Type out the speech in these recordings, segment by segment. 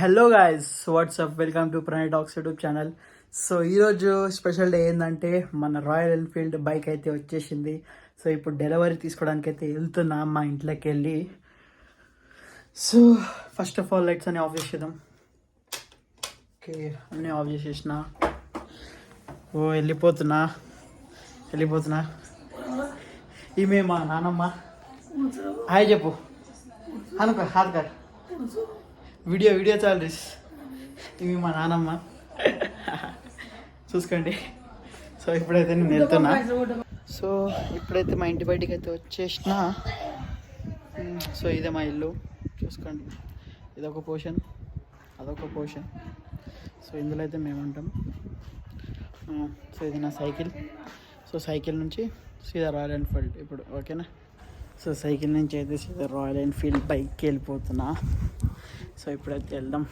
Hello guys, WhatsApp, welcome to Pranay talks YouTube channel. So ఈరోజు special day ఏంటంటే మన royal Enfield bike అయితే వచ్చేసింది. సో ఇప్పుడు డెలివరీ తీసుకోవడానికి అయితే వెళ్తున్నా మా ఇంట్లోకి వెళ్ళి. So first of all lights అన్ని ఆఫ్ చేసేద్దాం. ఓకే, అన్నీ ఆఫ్ చేసేసిన. వెళ్ళిపోతున్నా. ఈమె మా నానమ్మ. హాయ్ చెప్పు అనుకో, హాత్ కర్ వీడియో చాలు. ఇవి మా నానమ్మ చూసుకోండి. సో ఇప్పుడైతే నేను వెళ్తున్నా. సో ఇప్పుడైతే మా ఇంటి బయటికి అయితే వచ్చేసిన. సో ఇదే మా ఇల్లు చూసుకోండి. ఇదొక పోర్షన్, అదొక పోర్షన్. సో ఇందులో అయితే మేము ఉంటాం. సో ఇది నా సైకిల్. సో సైకిల్ నుంచి సీదా రాయల్ ఎన్ఫీల్డ్ ఇప్పుడు, ఓకేనా. సో సైకిల్ నుంచి అయితే సీదా రాయల్ ఎన్ఫీల్డ్ బైక్కి వెళ్ళిపోతున్నా. సో ఇప్పుడైతే వెళ్దాం,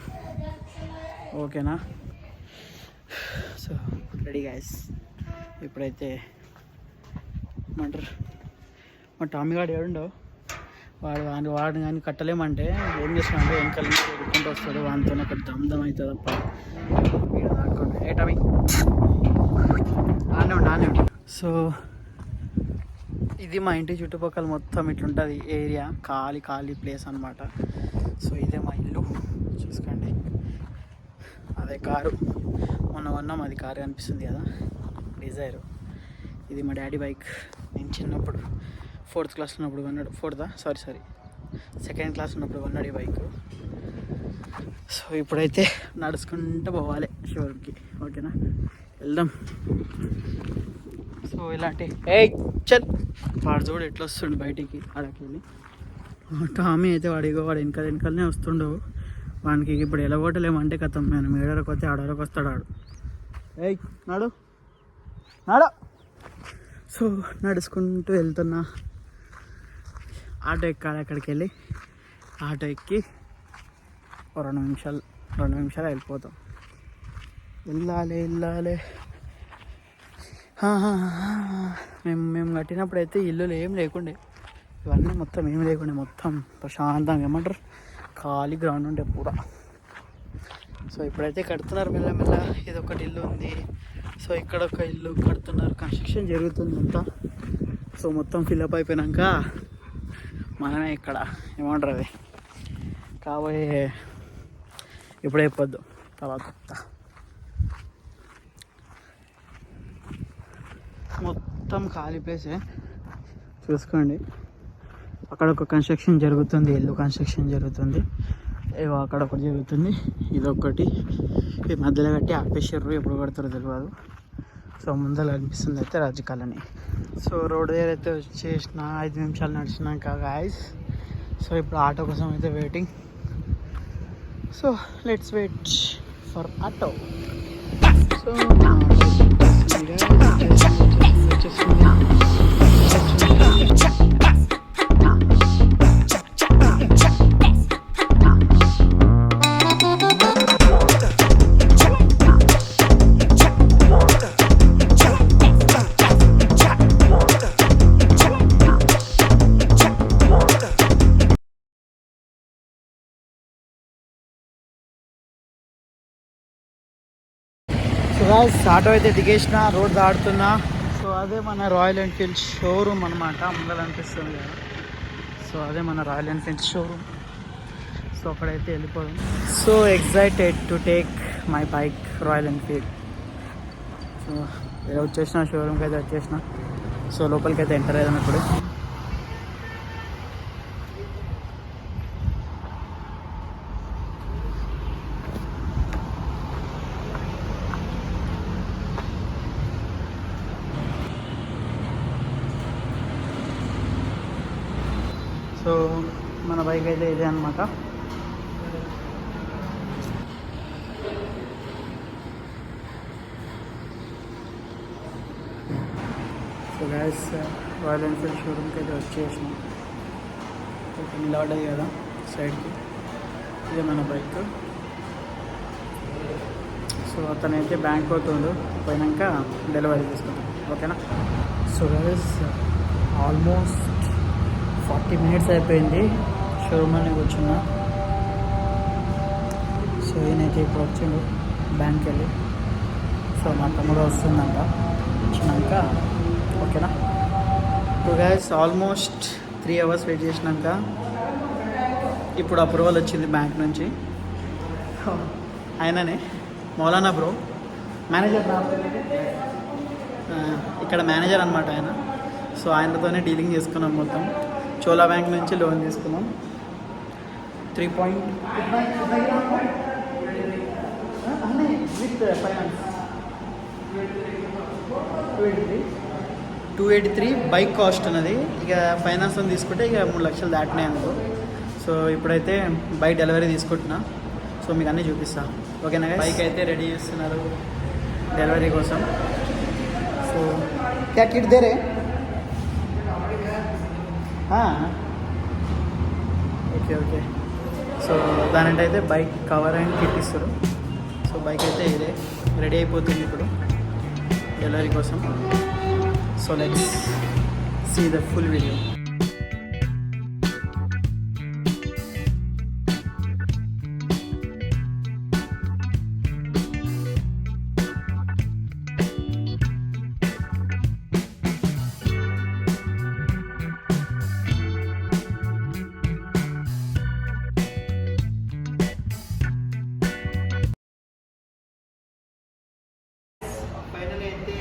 ఓకేనా. So ready guys. ఇప్పుడైతే ఏమంటారు, మా టామీ గాడు ఏడుండవు. వాడు కానీ కట్టలేమంటే ఏం చేస్తామంటే వెనకాల నుంచి ఎదుర్కొంటూ వస్తాడు. వానితోనే అక్కడ దమ్దం అవుతుంది అప్ప. ఏ టామీ ఆనే ఉండు. సో ఇది మా ఇంటి చుట్టుపక్కల మొత్తం ఇట్లుంటుంది ఏరియా, ఖాళీ ప్లేస్ అనమాట. సో ఇదే మా ఇల్లు చూసుకోండి. అదే కారు మొన్న కొన్నాం, అది కారు కనిపిస్తుంది కదా, డిజైర్. ఇది మా డాడీ బైక్. నేను చిన్నప్పుడు 4th క్లాస్ ఉన్నప్పుడు కొన్నాడు. సెకండ్ క్లాస్ ఉన్నప్పుడు కొన్నాడు ఈ బైక్. సో ఇప్పుడైతే నడుచుకుంటూ పోవాలి షోరూమ్కి, ఓకేనా. వెళ్దాం. సో ఇలాంటి చల్ వాడు చూడు ఎట్లా వస్తుండు బయటికి ఆడకి వెళ్ళి. టామీ అయితే వాడు వెనకాలనే వస్తుండవు. వానికి ఇప్పుడు ఎలా కొట్టలేమంటే కథం. మేము ఏడవరకు వస్తే ఆడవరకు వస్తాడు ఆడు. నాడు. సో నడుచుకుంటూ వెళ్తున్నా. ఆటో ఎక్కాలి. అక్కడికి వెళ్ళి ఆటో ఎక్కి 2 నిమిషాలు వెళ్ళిపోతాం. వెళ్ళాలి. మేము కట్టినప్పుడు అయితే ఇల్లులు ఏం లేకుండే, ఇవన్నీ మొత్తం ఏం లేకుండే. మొత్తం ప్రశాంతంగా ఏమంటారు, ఖాళీ గ్రౌండ్ ఉండే పూరా. సో ఇప్పుడైతే కడుతున్నారు మెల్లమెల్ల. ఇదొకటి ఇల్లు ఉంది. సో ఇక్కడ ఒక ఇల్లు కడుతున్నారు, కన్స్ట్రక్షన్ జరుగుతుంది అంతా. సో మొత్తం ఫిల్అప్ అయిపోయినాక మనమే ఇక్కడ ఏమంటారు అది కాబోయే, ఇప్పుడు అయిపోద్దు తర్వాత. మొత్తం ఖాళీ ప్లేసే చూసుకోండి. అక్కడ ఒక కన్స్ట్రక్షన్ జరుగుతుంది, ఇల్లు కన్స్ట్రక్షన్ జరుగుతుంది. ఏవో అక్కడ ఒకటి జరుగుతుంది, ఇదొకటి. ఈ మధ్యలో కట్టి ఆపేసారు, ఎప్పుడు కడతారో తెలియదు. సో ముందర అనిపిస్తుంది అయితే రాజు కాలనీ. సో రోడ్ దగ్గర అయితే వచ్చేసిన 5 నిమిషాలు నడిచినాక గాయస్. సో ఇప్పుడు ఆటో కోసం అయితే waiting. So let's wait for auto. So auto అయితే దిగేసిన, రోడ్ దాడుతున్నా. సో అదే మన రాయల్ ఎన్ఫీల్డ్ షోరూమ్ అనమాట, ముందర అనిపిస్తుంది కదా. సో అదే మన రాయల్ ఎన్ఫీల్డ్ షోరూమ్. సో అక్కడైతే వెళ్ళిపోదాం. So excited to take my bike royal Enfield. So వచ్చేసిన షోరూమ్కి అయితే వచ్చేసిన. సో లోపలికి అయితే ఎంటర్ అయ్యాం ఇప్పుడు. సో మన బైక్ అయితే ఇదే అనమాట. సో గ్యాస్ రాయల్ ఎన్ఫీల్డ్ షోరూమ్కి అయితే వచ్చేసినాం. నిలబడ్డది కదా సైడ్కి, ఇదే మన బైక్. సో అతనైతే బ్యాంక్ పోతుండు, పోయినాక డెలివరీ తీసుకుంటాం, ఓకేనా. సో గ్యాస్ ఆల్మోస్ట్ 40 minutes అయిపోయింది షోరూమ్ అని కూర్చున్నా. సో ఈయనైతే ఇప్పుడు వచ్చిండు బ్యాంక్కి వెళ్ళి. సో మా తమ్ముడు వస్తుందంట, వచ్చినాక ఓకేనా. ఇప్పుడు గైస్ ఆల్మోస్ట్ 3 hours వెయిట్ చేసినాక ఇప్పుడు అప్రూవల్ వచ్చింది బ్యాంక్ నుంచి. ఆయననే మౌలానా బ్రో, మేనేజర్ ఇక్కడ మేనేజర్ అనమాట ఆయన. సో ఆయనతోనే డీలింగ్ చేసుకున్నాం మొత్తం. చోలా బ్యాంక్ నుంచి లోన్ తీసుకున్నాం 3 విత్ ఫైనాన్స్ 283 బైక్ కాస్ట్ అన్నది. ఇక ఫైనాన్స్ అని తీసుకుంటే ఇక 3 లక్షలు దాటినాయి అనుకో. సో ఇప్పుడైతే బైక్ డెలివరీ తీసుకుంటున్నా. సో మీకు అన్నీ చూపిస్తా ఓకేనా. బైక్ అయితే రెడీ చేస్తున్నారు డెలివరీ కోసం. సో క్యా కిట్ దే రే. Okay okay. సో దానంటే అయితే బైక్ కవర్ అండ్ కిట్ ఇస్తారు. సో బైక్ అయితే ఇదే రెడీ అయిపోతుంది ఇప్పుడు డెలివరీ కోసం. So let's see the full video. Final అయితే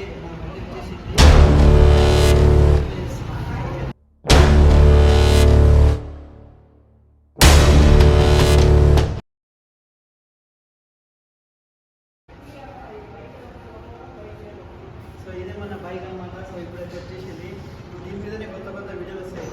సో ఇదే మన బైక్ అనమాట. సో ఇప్పుడైతే వచ్చేసింది. దీని మీదనే కొత్త కొత్త వీడియోలు వస్తాయి.